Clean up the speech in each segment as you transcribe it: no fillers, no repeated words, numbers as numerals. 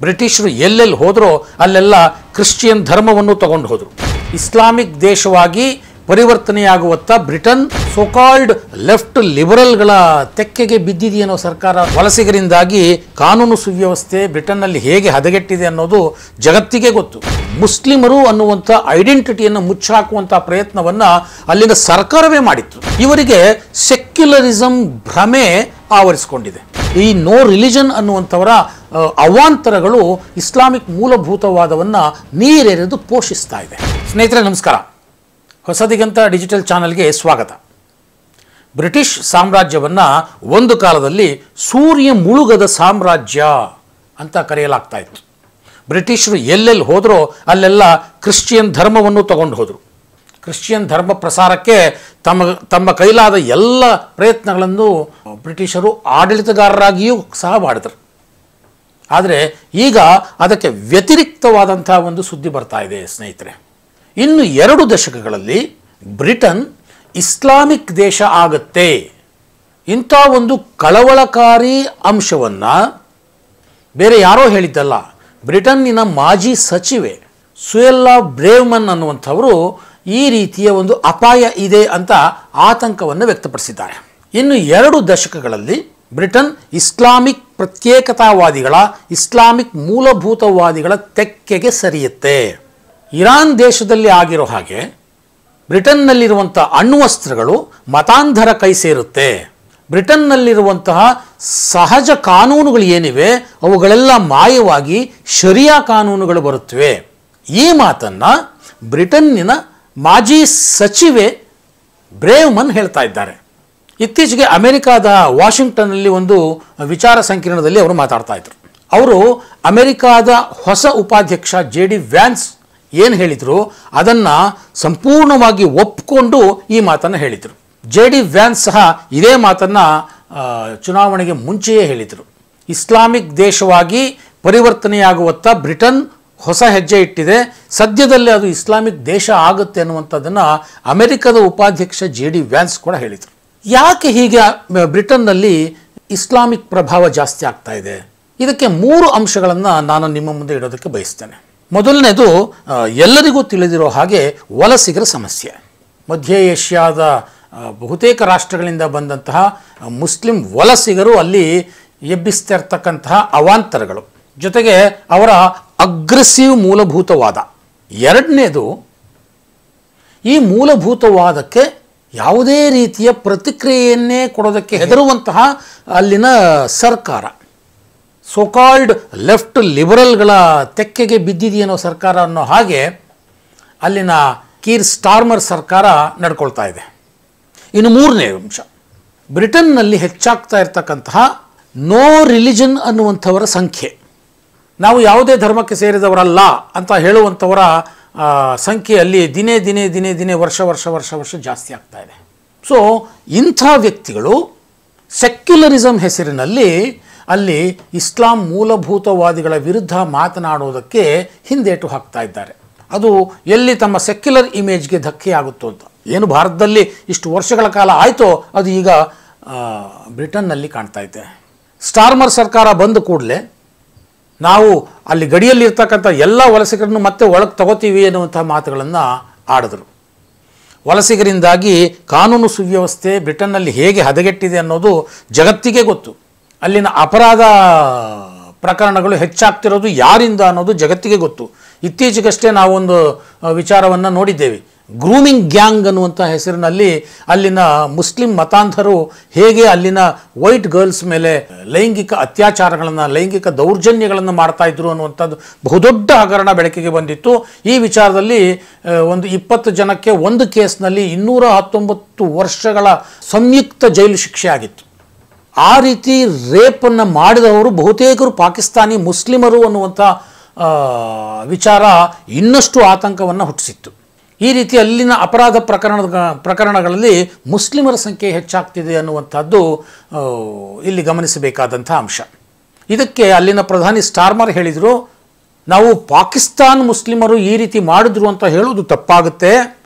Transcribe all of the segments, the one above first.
ಬ್ರಿಟಿಷರು ಎಲ್ಲೆಲ್ಲಿ ಹೋದರೋ ಅಲ್ಲೆಲ್ಲ ಕ್ರಿಶ್ಚಿಯನ್ ಧರ್ಮವನ್ನು ತಗೊಂಡು ಹೋದರು. ಇಸ್ಲಾಮಿಕ್ ದೇಶವಾಗಿ ಪರಿವರ್ತನೆಯಾಗುವತ್ತ ಬ್ರಿಟನ್ ಸೋಕಾಲ್ಡ್ ಲೆಫ್ಟ್ ಲಿಬರಲ್ಗಳ ತೆಕ್ಕೆಗೆ ಬಿದ್ದಿದೆಯೇನೋ ಸರ್ಕಾರ. ವಲಸಿಗರಿಂದಾಗಿ ಕಾನೂನು ಸುವ್ಯವಸ್ಥೆ ಬ್ರಿಟನ್ನಲ್ಲಿ ಹೇಗೆ ಹದಗೆಟ್ಟಿದೆ ಅನ್ನೋದು ಜಗತ್ತಿಗೆ ಗೊತ್ತು. ಮುಸ್ಲಿಮರು ಅನ್ನುವಂಥ ಐಡೆಂಟಿಟಿಯನ್ನು ಮುಚ್ಚಾಕುವಂಥ ಪ್ರಯತ್ನವನ್ನು ಅಲ್ಲಿನ ಸರ್ಕಾರವೇ ಮಾಡಿತ್ತು. ಇವರಿಗೆ ಸೆಕ್ಯುಲರಿಸಮ್ ಭ್ರಮೆ ಆವರಿಸಿಕೊಂಡಿದೆ. ಈ ನೋ ರಿಲಿಜನ್ ಅನ್ನುವಂಥವರ ಅವಾಂತರಗಳು ಇಸ್ಲಾಮಿಕ್ ಮೂಲಭೂತವಾದವನ್ನು ನೀರೆರೆದು ಪೋಷಿಸ್ತಾ ಇದೆ. ಸ್ನೇಹಿತರೆ ನಮಸ್ಕಾರ, ಹೊಸದಿಗಂತ ಡಿಜಿಟಲ್ ಚಾನಲ್ಗೆ ಸ್ವಾಗತ. ಬ್ರಿಟಿಷ್ ಸಾಮ್ರಾಜ್ಯವನ್ನು ಒಂದು ಕಾಲದಲ್ಲಿ ಸೂರ್ಯ ಮುಳುಗದ ಸಾಮ್ರಾಜ್ಯ ಅಂತ ಕರೆಯಲಾಗ್ತಾ ಇತ್ತು. ಬ್ರಿಟಿಷರು ಎಲ್ಲೆಲ್ಲಿ ಹೋದರೋ ಅಲ್ಲೆಲ್ಲ ಕ್ರಿಶ್ಚಿಯನ್ ಧರ್ಮವನ್ನು ತಗೊಂಡು ಹೋದರು. ಕ್ರಿಶ್ಚಿಯನ್ ಧರ್ಮ ಪ್ರಸಾರಕ್ಕೆ ತಮ್ಮ ಕೈಲಾದ ಎಲ್ಲ ಪ್ರಯತ್ನಗಳನ್ನು ಬ್ರಿಟಿಷರು ಆಡಳಿತಗಾರರಾಗಿಯೂ ಸಹ ಮಾಡಿದರು. ಆದರೆ ಈಗ ಅದಕ್ಕೆ ವ್ಯತಿರಿಕ್ತವಾದಂಥ ಒಂದು ಸುದ್ದಿ ಬರ್ತಾ ಇದೆ ಸ್ನೇಹಿತರೆ. ಇನ್ನು 2 ದಶಕಗಳಲ್ಲಿ ಬ್ರಿಟನ್ ಇಸ್ಲಾಮಿಕ್ ದೇಶ ಆಗುತ್ತೆ, ಇಂಥ ಒಂದು ಕಳವಳಕಾರಿ ಅಂಶವನ್ನು ಬೇರೆ ಯಾರೋ ಹೇಳಿದ್ದಲ್ಲ, ಬ್ರಿಟನ್ನಿನ ಮಾಜಿ ಸಚಿವೆ ಸುಯೆಲ್ಲಾ ಬ್ರೇವ್ಮನ್ ಅನ್ನುವಂಥವರು ಈ ರೀತಿಯ ಒಂದು ಅಪಾಯ ಇದೆ ಅಂತ ಆತಂಕವನ್ನು ವ್ಯಕ್ತಪಡಿಸಿದ್ದಾರೆ. ಇನ್ನು 2 ದಶಕಗಳಲ್ಲಿ ಬ್ರಿಟನ್ ಇಸ್ಲಾಮಿಕ್ ಪ್ರತ್ಯೇಕತಾವಾದಿಗಳ, ಇಸ್ಲಾಮಿಕ್ ಮೂಲಭೂತವಾದಿಗಳ ತೆಕ್ಕೆಗೆ ಸರಿಯುತ್ತೆ. ಇರಾನ್ ದೇಶದಲ್ಲಿ ಆಗಿರೋ ಹಾಗೆ ಬ್ರಿಟನ್ನಲ್ಲಿರುವಂಥ ಅಣ್ವಸ್ತ್ರಗಳು ಮತಾಂಧರ ಕೈ ಸೇರುತ್ತೆ. ಬ್ರಿಟನ್ನಲ್ಲಿರುವಂತಹ ಸಹಜ ಕಾನೂನುಗಳು ಏನಿವೆ ಅವುಗಳೆಲ್ಲ ಮಾಯವಾಗಿ ಶರಿಯಾ ಕಾನೂನುಗಳು ಬರುತ್ತವೆ. ಈ ಮಾತನ್ನು ಬ್ರಿಟನ್ನಿನ ಮಾಜಿ ಸಚಿವೆ ಬ್ರೇವ್ಮನ್ ಹೇಳ್ತಾ ಇದ್ದಾರೆ. ಇತ್ತೀಚೆಗೆ ಅಮೆರಿಕಾದ ವಾಷಿಂಗ್ಟನ್ನಲ್ಲಿ ಒಂದು ವಿಚಾರ ಸಂಕಿರಣದಲ್ಲಿ ಅವರು ಮಾತಾಡ್ತಾ ಇದ್ರು. ಅವರು ಅಮೆರಿಕಾದ ಹೊಸ ಉಪಾಧ್ಯಕ್ಷ JD ವ್ಯಾನ್ಸ್ ಏನು ಹೇಳಿದರು ಅದನ್ನು ಸಂಪೂರ್ಣವಾಗಿ ಒಪ್ಪಿಕೊಂಡು ಈ ಮಾತನ್ನು ಹೇಳಿದರು. JD ವ್ಯಾನ್ಸ್ ಸಹ ಇದೇ ಮಾತನ್ನು ಚುನಾವಣೆಗೆ ಮುಂಚೆಯೇ ಹೇಳಿದರು. ಇಸ್ಲಾಮಿಕ್ ದೇಶವಾಗಿ ಪರಿವರ್ತನೆಯಾಗುವತ್ತ ಬ್ರಿಟನ್ ಹೊಸ ಹೆಜ್ಜೆ ಇಟ್ಟಿದೆ, ಸದ್ಯದಲ್ಲೇ ಅದು ಇಸ್ಲಾಮಿಕ್ ದೇಶ ಆಗುತ್ತೆ ಅನ್ನುವಂಥದ್ದನ್ನು ಅಮೆರಿಕದ ಉಪಾಧ್ಯಕ್ಷ JD ವ್ಯಾನ್ಸ್ ಕೂಡ ಹೇಳಿದರು. ಯಾಕೆ ಹೀಗೆ ಬ್ರಿಟನ್ನಲ್ಲಿ ಇಸ್ಲಾಮಿಕ್ ಪ್ರಭಾವ ಜಾಸ್ತಿ ಆಗ್ತಾ ಇದೆ? ಇದಕ್ಕೆ 3 ಅಂಶಗಳನ್ನು ನಾನು ನಿಮ್ಮ ಮುಂದೆ ಇಡೋದಕ್ಕೆ ಬಯಸ್ತೇನೆ. ಮೊದಲನೇದು, ಎಲ್ಲರಿಗೂ ತಿಳಿದಿರೋ ಹಾಗೆ ವಲಸಿಗರ ಸಮಸ್ಯೆ. ಮಧ್ಯ ಏಷ್ಯಾದ ಬಹುತೇಕ ರಾಷ್ಟ್ರಗಳಿಂದ ಬಂದಂತಹ ಮುಸ್ಲಿಂ ವಲಸಿಗರು ಅಲ್ಲಿ ಎಬ್ಬಿಸ್ತಾ ಇರ್ತಕ್ಕಂತಹ ಅವಾಂತರಗಳು, ಜೊತೆಗೆ ಅವರ ಅಗ್ರೆಸಿವ್ ಮೂಲಭೂತವಾದ. ಎರಡನೇದು, ಈ ಮೂಲಭೂತವಾದಕ್ಕೆ ಯಾವುದೇ ರೀತಿಯ ಪ್ರತಿಕ್ರಿಯೆಯನ್ನೇ ಕೊಡೋದಕ್ಕೆ ಹೆದರುವಂತಹ ಅಲ್ಲಿನ ಸರ್ಕಾರ. ಸೋಕಾಲ್ಡ್ ಲೆಫ್ಟ್ ಲಿಬರಲ್ಗಳ ತೆಕ್ಕೆಗೆ ಬಿದ್ದಿದೆಯೇನೋ ಸರ್ಕಾರ ಅನ್ನೋ ಹಾಗೆ ಅಲ್ಲಿನ ಕೀರ್ ಸ್ಟಾರ್ಮರ್ ಸರ್ಕಾರ ನಡ್ಕೊಳ್ತಾ ಇದೆ. ಇನ್ನು 3ನೇ ಅಂಶ, ಬ್ರಿಟನ್ನಲ್ಲಿ ಹೆಚ್ಚಾಗ್ತಾ ಇರ್ತಕ್ಕಂತಹ ನೋ ರಿಲಿಜನ್ ಅನ್ನುವಂಥವರ ಸಂಖ್ಯೆ. ನಾವು ಯಾವುದೇ ಧರ್ಮಕ್ಕೆ ಸೇರಿದವರಲ್ಲ ಅಂತ ಹೇಳುವಂಥವರ ಸಂಖ್ಯೆಯಲ್ಲಿ ದಿನೇ ದಿನೇ ದಿನೇ ದಿನೇ ವರ್ಷ ಜಾಸ್ತಿ ಆಗ್ತಾ ಇದೆ. ಸೊ ಇಂಥ ವ್ಯಕ್ತಿಗಳು ಸೆಕ್ಯುಲರಿಸಮ್ ಹೆಸರಿನಲ್ಲಿ ಅಲ್ಲಿ ಇಸ್ಲಾಂ ಮೂಲಭೂತವಾದಿಗಳ ವಿರುದ್ಧ ಮಾತನಾಡೋದಕ್ಕೆ ಹಿಂದೇಟು ಹಾಕ್ತಾ ಇದ್ದಾರೆ. ಅದು ಎಲ್ಲಿ ತಮ್ಮ ಸೆಕ್ಯುಲರ್ ಇಮೇಜ್ಗೆ ಧಕ್ಕೆ ಆಗುತ್ತೋ ಅಂತ. ಏನು ಭಾರತದಲ್ಲಿ ಇಷ್ಟು ವರ್ಷಗಳ ಕಾಲ ಆಯಿತೋ ಅದು ಈಗ ಬ್ರಿಟನ್ನಲ್ಲಿ ಕಾಣ್ತಾ ಇದೆ. ಸ್ಟಾರ್ಮರ್ ಸರ್ಕಾರ ಬಂದ ಕೂಡಲೇ ನಾವು ಅಲ್ಲಿ ಗಡಿಯಲ್ಲಿರ್ತಕ್ಕಂಥ ಎಲ್ಲ ವಲಸಿಗರನ್ನು ಮತ್ತೆ ಒಳಗೆ ತಗೋತೀವಿ ಅನ್ನುವಂಥ ಮಾತುಗಳನ್ನು ಆಡಿದ್ರು. ವಲಸಿಗರಿಂದಾಗಿ ಕಾನೂನು ಸುವ್ಯವಸ್ಥೆ ಬ್ರಿಟನ್ನಲ್ಲಿ ಹೇಗೆ ಹದಗೆಟ್ಟಿದೆ ಅನ್ನೋದು ಜಗತ್ತಿಗೆ ಗೊತ್ತು. ಅಲ್ಲಿನ ಅಪರಾಧ ಪ್ರಕರಣಗಳು ಹೆಚ್ಚಾಗ್ತಿರೋದು ಯಾರಿಂದ ಅನ್ನೋದು ಜಗತ್ತಿಗೆ ಗೊತ್ತು. ಇತ್ತೀಚೆಗಷ್ಟೇ ನಾವೊಂದು ವಿಚಾರವನ್ನು ನೋಡಿದ್ದೇವೆ. ಗ್ರೂಮಿಂಗ್ ಗ್ಯಾಂಗ್ ಅನ್ನುವಂಥ ಹೆಸರಿನಲ್ಲಿ ಅಲ್ಲಿನ ಮುಸ್ಲಿಂ ಮತಾಂಧರು ಹೇಗೆ ಅಲ್ಲಿನ ವೈಟ್ ಗರ್ಲ್ಸ್ ಮೇಲೆ ಲೈಂಗಿಕ ಅತ್ಯಾಚಾರಗಳನ್ನು, ಲೈಂಗಿಕ ದೌರ್ಜನ್ಯಗಳನ್ನು ಮಾಡ್ತಾ ಇದ್ರು ಅನ್ನುವಂಥದ್ದು ಬಹುದೊಡ್ಡ ಹಗರಣ ಬೆಳಕಿಗೆ ಬಂದಿತ್ತು. ಈ ವಿಚಾರದಲ್ಲಿ ಒಂದು 20 ಜನಕ್ಕೆ ಒಂದು ಕೇಸ್ನಲ್ಲಿ 219 ವರ್ಷಗಳ ಸಂಯುಕ್ತ ಜೈಲು ಶಿಕ್ಷೆ ಆಗಿತ್ತು. ಆ ರೀತಿ ರೇಪನ್ನು ಮಾಡಿದವರು ಬಹುತೇಕರು ಪಾಕಿಸ್ತಾನಿ ಮುಸ್ಲಿಮರು ಅನ್ನುವಂಥ ವಿಚಾರ ಇನ್ನಷ್ಟು ಆತಂಕವನ್ನು ಹುಟ್ಟಿಸಿತ್ತು. ಈ ರೀತಿ ಅಲ್ಲಿನ ಅಪರಾಧ ಪ್ರಕರಣಗಳಲ್ಲಿ ಮುಸ್ಲಿಮರ ಸಂಖ್ಯೆ ಹೆಚ್ಚಾಗ್ತಿದೆ ಅನ್ನುವಂಥದ್ದು ಇಲ್ಲಿ ಗಮನಿಸಬೇಕಾದಂಥ ಅಂಶ. ಇದಕ್ಕೆ ಅಲ್ಲಿನ ಪ್ರಧಾನಿ ಸ್ಟಾರ್ಮರ್ ಹೇಳಿದರು, ನಾವು ಪಾಕಿಸ್ತಾನ್ ಮುಸ್ಲಿಮರು ಈ ರೀತಿ ಮಾಡಿದ್ರು ಅಂತ ಹೇಳೋದು ತಪ್ಪಾಗುತ್ತೆ,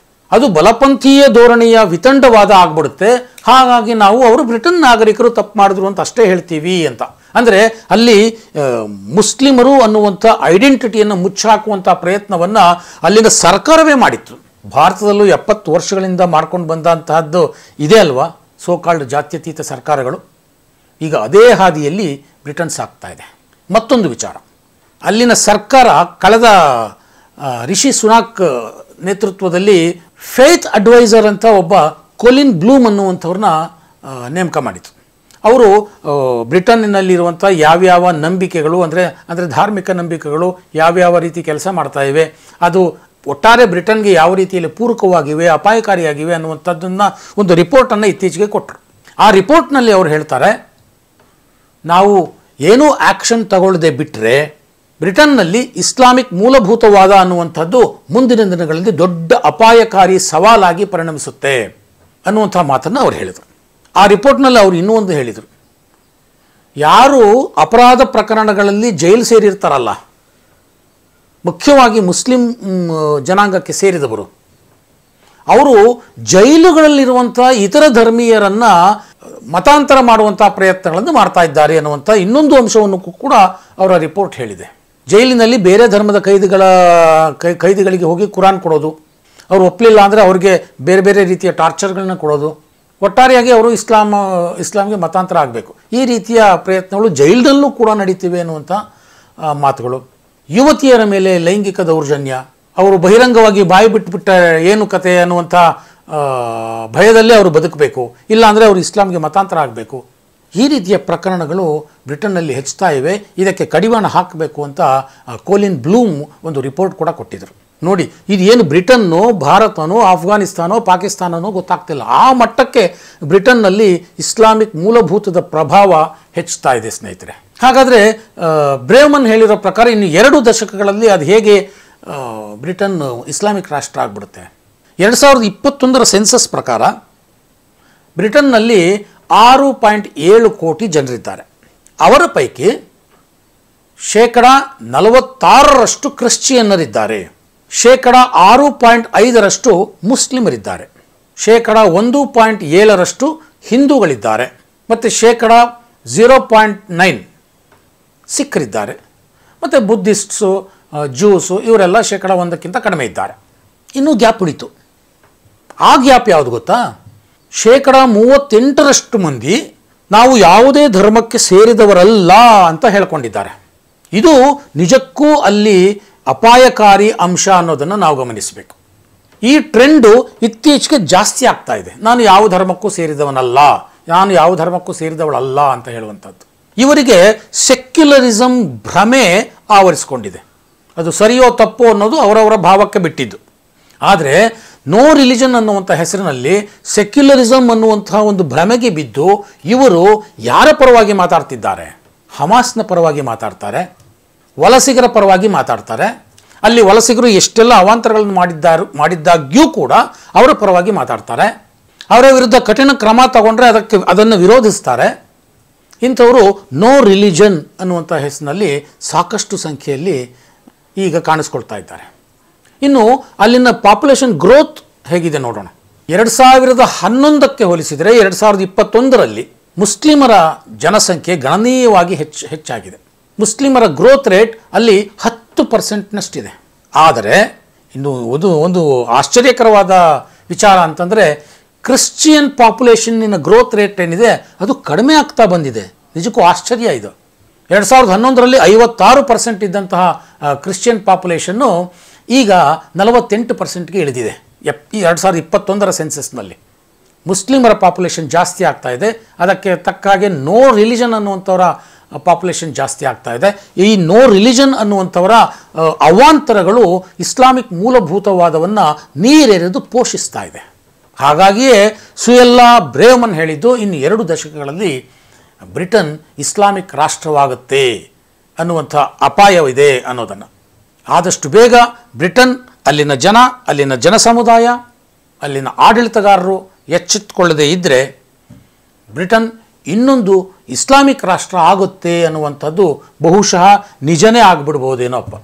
ಅದು ಬಲಪಂಥೀಯ ಧೋರಣೆಯ ವಿತಂಡವಾದ ಆಗ್ಬಿಡುತ್ತೆ. ಹಾಗಾಗಿ ನಾವು ಅವರು ಬ್ರಿಟನ್ ನಾಗರಿಕರು ತಪ್ಪು ಮಾಡಿದ್ರು ಅಂತ ಅಷ್ಟೇ ಹೇಳ್ತೀವಿ ಅಂತ. ಅಂದರೆ ಅಲ್ಲಿ ಮುಸ್ಲಿಮರು ಅನ್ನುವಂಥ ಐಡೆಂಟಿಟಿಯನ್ನು ಮುಚ್ಚಾಕುವಂಥ ಪ್ರಯತ್ನವನ್ನು ಅಲ್ಲಿನ ಸರ್ಕಾರವೇ ಮಾಡಿತ್ತು. ಭಾರತದಲ್ಲೂ 70 ವರ್ಷಗಳಿಂದ ಮಾಡ್ಕೊಂಡು ಬಂದಂತಹದ್ದು ಇದೆ ಅಲ್ವಾ ಸೋಕಾಲ್ಡ್ ಜಾತ್ಯತೀತ ಸರ್ಕಾರಗಳು. ಈಗ ಅದೇ ಹಾದಿಯಲ್ಲಿ ಬ್ರಿಟನ್ ಸಾಗ್ತಾ ಇದೆ. ಮತ್ತೊಂದು ವಿಚಾರ, ಅಲ್ಲಿನ ಸರ್ಕಾರ ಕಳೆದ ರಿಷಿ ಸುನಾಕ್ ನೇತೃತ್ವದಲ್ಲಿ ಫೇತ್ ಅಡ್ವೈಸರ್ ಅಂತ ಒಬ್ಬ ಕೊಲಿನ್ ಬ್ಲೂಮ್ ಅನ್ನುವಂಥವ್ರನ್ನ ನೇಮಕ ಮಾಡಿತು. ಅವರು ಬ್ರಿಟನ್ನಿನಲ್ಲಿರುವಂಥ ಯಾವ್ಯಾವ ನಂಬಿಕೆಗಳು ಅಂದರೆ ಧಾರ್ಮಿಕ ನಂಬಿಕೆಗಳು ಯಾವ್ಯಾವ ರೀತಿ ಕೆಲಸ ಮಾಡ್ತಾ ಇವೆ, ಅದು ಒಟ್ಟಾರೆ ಬ್ರಿಟನ್ಗೆ ಯಾವ ರೀತಿಯಲ್ಲಿ ಪೂರಕವಾಗಿವೆ, ಅಪಾಯಕಾರಿಯಾಗಿವೆ ಅನ್ನುವಂಥದ್ದನ್ನು ಒಂದು ರಿಪೋರ್ಟನ್ನು ಇತ್ತೀಚೆಗೆ ಕೊಟ್ಟರು. ಆ ರಿಪೋರ್ಟ್ನಲ್ಲಿ ಅವರು ಹೇಳ್ತಾರೆ, ನಾವು ಏನೂ ಆ್ಯಕ್ಷನ್ ತಗೊಳ್ಳದೆ ಬಿಟ್ಟರೆ ಬ್ರಿಟನ್ನಲ್ಲಿ ಇಸ್ಲಾಮಿಕ್ ಮೂಲಭೂತವಾದ ಅನ್ನುವಂಥದ್ದು ಮುಂದಿನ ದಿನಗಳಲ್ಲಿ ದೊಡ್ಡ ಅಪಾಯಕಾರಿ ಸವಾಲಾಗಿ ಪರಿಣಮಿಸುತ್ತೆ ಅನ್ನುವಂಥ ಮಾತನ್ನು ಅವರು ಹೇಳಿದರು. ಆ ರಿಪೋರ್ಟ್ನಲ್ಲಿ ಅವರು ಇನ್ನೂ ಒಂದು ಹೇಳಿದರು, ಯಾರು ಅಪರಾಧ ಪ್ರಕರಣಗಳಲ್ಲಿ ಜೈಲು ಸೇರಿರ್ತಾರಲ್ಲ, ಮುಖ್ಯವಾಗಿ ಮುಸ್ಲಿಂ ಜನಾಂಗಕ್ಕೆ ಸೇರಿದವರು, ಅವರು ಜೈಲುಗಳಲ್ಲಿರುವಂಥ ಇತರ ಧರ್ಮೀಯರನ್ನು ಮತಾಂತರ ಮಾಡುವಂಥ ಪ್ರಯತ್ನಗಳನ್ನು ಮಾಡ್ತಾ ಇದ್ದಾರೆ ಅನ್ನುವಂಥ ಇನ್ನೊಂದು ಅಂಶವನ್ನು ಕೂಡ ಅವರ ರಿಪೋರ್ಟ್ ಹೇಳಿದೆ. ಜೈಲಿನಲ್ಲಿ ಬೇರೆ ಧರ್ಮದ ಕೈದಿಗಳಿಗೆ ಹೋಗಿ ಕುರಾನ್ ಕೊಡೋದು, ಅವರು ಒಪ್ಪಲಿಲ್ಲ ಅಂದರೆ ಅವ್ರಿಗೆ ಬೇರೆ ಬೇರೆ ರೀತಿಯ ಟಾರ್ಚರ್ಗಳನ್ನ ಕೊಡೋದು, ಒಟ್ಟಾರೆಯಾಗಿ ಅವರು ಇಸ್ಲಾಂಗೆ ಮತಾಂತರ ಆಗಬೇಕು, ಈ ರೀತಿಯ ಪ್ರಯತ್ನಗಳು ಜೈಲಿನಲ್ಲೂ ಕೂಡ ನಡೀತಿವೆ ಅನ್ನುವಂಥ ಮಾತುಗಳು. ಯುವತಿಯರ ಮೇಲೆ ಲೈಂಗಿಕ ದೌರ್ಜನ್ಯ, ಅವರು ಬಹಿರಂಗವಾಗಿ ಬಾಯಿ ಬಿಟ್ಟುಬಿಟ್ಟ ಏನು ಕತೆ ಅನ್ನುವಂಥ ಭಯದಲ್ಲೇ ಅವರು ಬದುಕಬೇಕು, ಇಲ್ಲಾಂದರೆ ಅವರು ಇಸ್ಲಾಂಗೆ ಮತಾಂತರ ಆಗಬೇಕು, ಈ ರೀತಿಯ ಪ್ರಕರಣಗಳು ಬ್ರಿಟನ್ನಲ್ಲಿ ಹೆಚ್ಚುತ್ತಾ ಇವೆ. ಇದಕ್ಕೆ ಕಡಿವಾಣ ಹಾಕಬೇಕು ಅಂತ ಕೋಲಿನ್ ಬ್ಲೂಮ್ ಒಂದು ರಿಪೋರ್ಟ್ ಕೂಡ ಕೊಟ್ಟಿದ್ದರು. ನೋಡಿ, ಇದು ಏನು ಬ್ರಿಟನ್ನೋ ಭಾರತನೋ ಆಫ್ಘಾನಿಸ್ತಾನೋ ಪಾಕಿಸ್ತಾನನೋ ಗೊತ್ತಾಗ್ತಿಲ್ಲ, ಆ ಮಟ್ಟಕ್ಕೆ ಬ್ರಿಟನ್ನಲ್ಲಿ ಇಸ್ಲಾಮಿಕ್ ಮೂಲಭೂತದ ಪ್ರಭಾವ ಹೆಚ್ಚುತ್ತಾ ಇದೆ ಸ್ನೇಹಿತರೆ. ಹಾಗಾದರೆ ಬ್ರೇವ್ಮನ್ ಹೇಳಿರೋ ಪ್ರಕಾರ ಇನ್ನು 2 ದಶಕಗಳಲ್ಲಿ ಅದು ಹೇಗೆ ಬ್ರಿಟನ್ ಇಸ್ಲಾಮಿಕ್ ರಾಷ್ಟ್ರ ಆಗಿಬಿಡುತ್ತೆ. 2021 ಸೆನ್ಸಸ್ ಪ್ರಕಾರ ಬ್ರಿಟನ್ನಲ್ಲಿ 6.7 ಕೋಟಿ ಜನರಿದ್ದಾರೆ. ಅವರ ಪೈಕಿ 46% ಕ್ರಿಶ್ಚಿಯನ್ನರಿದ್ದಾರೆ, 6.5% ಮುಸ್ಲಿಮರಿದ್ದಾರೆ, 1.7% ಹಿಂದೂಗಳಿದ್ದಾರೆ ಮತ್ತು 0.9% ಸಿಖ್ಖರಿದ್ದಾರೆ, ಮತ್ತು ಬುದ್ಧಿಸ್ಟ್ಸು ಜ್ಯೂಸು ಇವರೆಲ್ಲ 1% ಕಡಿಮೆ ಇದ್ದಾರೆ. ಇನ್ನೂ ಗ್ಯಾಪ್ ಉಳಿತು. ಆ ಗ್ಯಾಪ್ ಯಾವುದು ಗೊತ್ತಾ? 38% ಮಂದಿ ನಾವು ಯಾವುದೇ ಧರ್ಮಕ್ಕೆ ಸೇರಿದವರಲ್ಲ ಅಂತ ಹೇಳ್ಕೊಂಡಿದ್ದಾರೆ. ಇದು ನಿಜಕ್ಕೂ ಅಲ್ಲಿ ಅಪಾಯಕಾರಿ ಅಂಶ ಅನ್ನೋದನ್ನು ನಾವು ಗಮನಿಸಬೇಕು. ಈ ಟ್ರೆಂಡು ಇತ್ತೀಚೆಗೆ ಜಾಸ್ತಿ ಆಗ್ತಾ ಇದೆ. ನಾನು ಯಾವ ಧರ್ಮಕ್ಕೂ ಸೇರಿದವನಲ್ಲ, ನಾನು ಯಾವ ಧರ್ಮಕ್ಕೂ ಸೇರಿದವಳಲ್ಲ ಅಂತ ಹೇಳುವಂಥದ್ದು. ಇವರಿಗೆ ಸೆಕ್ಯುಲರಿಸಮ್ ಭ್ರಮೆ ಆವರಿಸಿಕೊಂಡಿದೆ. ಅದು ಸರಿಯೋ ತಪ್ಪೋ ಅನ್ನೋದು ಅವರವರ ಭಾವಕ್ಕೆ ಬಿಟ್ಟಿದ್ದು. ಆದರೆ ನೋ ರಿಲಿಜನ್ ಅನ್ನುವಂಥ ಹೆಸರಿನಲ್ಲಿ ಸೆಕ್ಯುಲರಿಸಮ್ ಅನ್ನುವಂಥ ಒಂದು ಭ್ರಮೆಗೆ ಬಿದ್ದು ಇವರು ಯಾರ ಪರವಾಗಿ ಮಾತಾಡ್ತಿದ್ದಾರೆ? ಹಮಾಸ್ನ ಪರವಾಗಿ ಮಾತಾಡ್ತಾರೆ, ವಲಸಿಗರ ಪರವಾಗಿ ಮಾತಾಡ್ತಾರೆ. ಅಲ್ಲಿ ವಲಸಿಗರು ಎಷ್ಟೆಲ್ಲ ಅವಾಂತರಗಳನ್ನು ಮಾಡಿದ್ದಾಗ್ಯೂ ಕೂಡ ಅವರ ಪರವಾಗಿ ಮಾತಾಡ್ತಾರೆ. ಅವರ ವಿರುದ್ಧ ಕಠಿಣ ಕ್ರಮ ತಗೊಂಡ್ರೆ ಅದನ್ನು ವಿರೋಧಿಸ್ತಾರೆ. ಇಂಥವರು ನೋ ರಿಲಿಜನ್ ಅನ್ನುವಂಥ ಹೆಸರಿನಲ್ಲಿ ಸಾಕಷ್ಟು ಸಂಖ್ಯೆಯಲ್ಲಿ ಈಗ ಕಾಣಿಸ್ಕೊಳ್ತಾ ಇದ್ದಾರೆ. ಇನ್ನು ಅಲ್ಲಿನ ಪಾಪ್ಯುಲೇಷನ್ ಗ್ರೋತ್ ಹೇಗಿದೆ ನೋಡೋಣ. 2011ಕ್ಕೆ ಹೋಲಿಸಿದರೆ 2021ರಲ್ಲಿ ಮುಸ್ಲಿಮರ ಜನಸಂಖ್ಯೆ ಗಣನೀಯವಾಗಿ ಹೆಚ್ಚಾಗಿದೆ. ಮುಸ್ಲಿಮರ ಗ್ರೋತ್ ರೇಟ್ ಅಲ್ಲಿ 10%ನಷ್ಟಿದೆ. ಆದರೆ ಇನ್ನು ಒಂದು ಆಶ್ಚರ್ಯಕರವಾದ ವಿಚಾರ ಅಂತಂದರೆ ಕ್ರಿಶ್ಚಿಯನ್ ಪಾಪ್ಯುಲೇಷನ್ನಿನ ಗ್ರೋತ್ ರೇಟ್ ಏನಿದೆ ಅದು ಕಡಿಮೆ ಆಗ್ತಾ ಬಂದಿದೆ. ನಿಜಕ್ಕೂ ಆಶ್ಚರ್ಯ ಇದು. 2011ರಲ್ಲಿ 56% ಇದ್ದಂತಹ ಕ್ರಿಶ್ಚಿಯನ್ ಪಾಪ್ಯುಲೇಷನ್ನು ಈಗ 48%ಗೆ ಇಳಿದಿದೆ. 2021ರ ಸೆನ್ಸಸ್ನಲ್ಲಿ ಮುಸ್ಲಿಮರ ಪಾಪ್ಯುಲೇಷನ್ ಜಾಸ್ತಿ ಆಗ್ತಾ ಇದೆ. ಅದಕ್ಕೆ ತಕ್ಕ ಹಾಗೆ ನೋ ರಿಲಿಜನ್ ಅನ್ನುವಂಥವರ ಪಾಪ್ಯುಲೇಷನ್ ಜಾಸ್ತಿ ಆಗ್ತಾ ಇದೆ. ಈ ನೋ ರಿಲಿಜನ್ ಅನ್ನುವಂಥವರ ಅವಾಂತರಗಳು ಇಸ್ಲಾಮಿಕ್ ಮೂಲಭೂತವಾದವನ್ನು ನೀರೆರೆದು ಪೋಷಿಸ್ತಾ ಇದೆ. ಹಾಗಾಗಿಯೇ ಸುಯೆಲ್ಲಾ ಬ್ರೇವ್ಮನ್ ಹೇಳಿದ್ದು ಇನ್ನು 2 ದಶಕಗಳಲ್ಲಿ ಬ್ರಿಟನ್ ಇಸ್ಲಾಮಿಕ್ ರಾಷ್ಟ್ರವಾಗುತ್ತೆ ಅನ್ನುವಂಥ ಅಪಾಯವಿದೆ ಅನ್ನೋದನ್ನು. ಆದಷ್ಟು ಬೇಗ ಬ್ರಿಟನ್, ಅಲ್ಲಿನ ಜನ, ಅಲ್ಲಿನ ಜನಸಮುದಾಯ, ಅಲ್ಲಿನ ಆಡಳಿತಗಾರರು ಎಚ್ಚೆತ್ತುಕೊಳ್ಳದೇ ಇದ್ದರೆ ಬ್ರಿಟನ್ ಇನ್ನೊಂದು ಇಸ್ಲಾಮಿಕ್ ರಾಷ್ಟ್ರ ಆಗುತ್ತೆ ಅನ್ನುವಂಥದ್ದು ಬಹುಶಃ ನಿಜನೇ ಆಗಿಬಿಡ್ಬೋದೇನೋ ಅಪ್ಪ.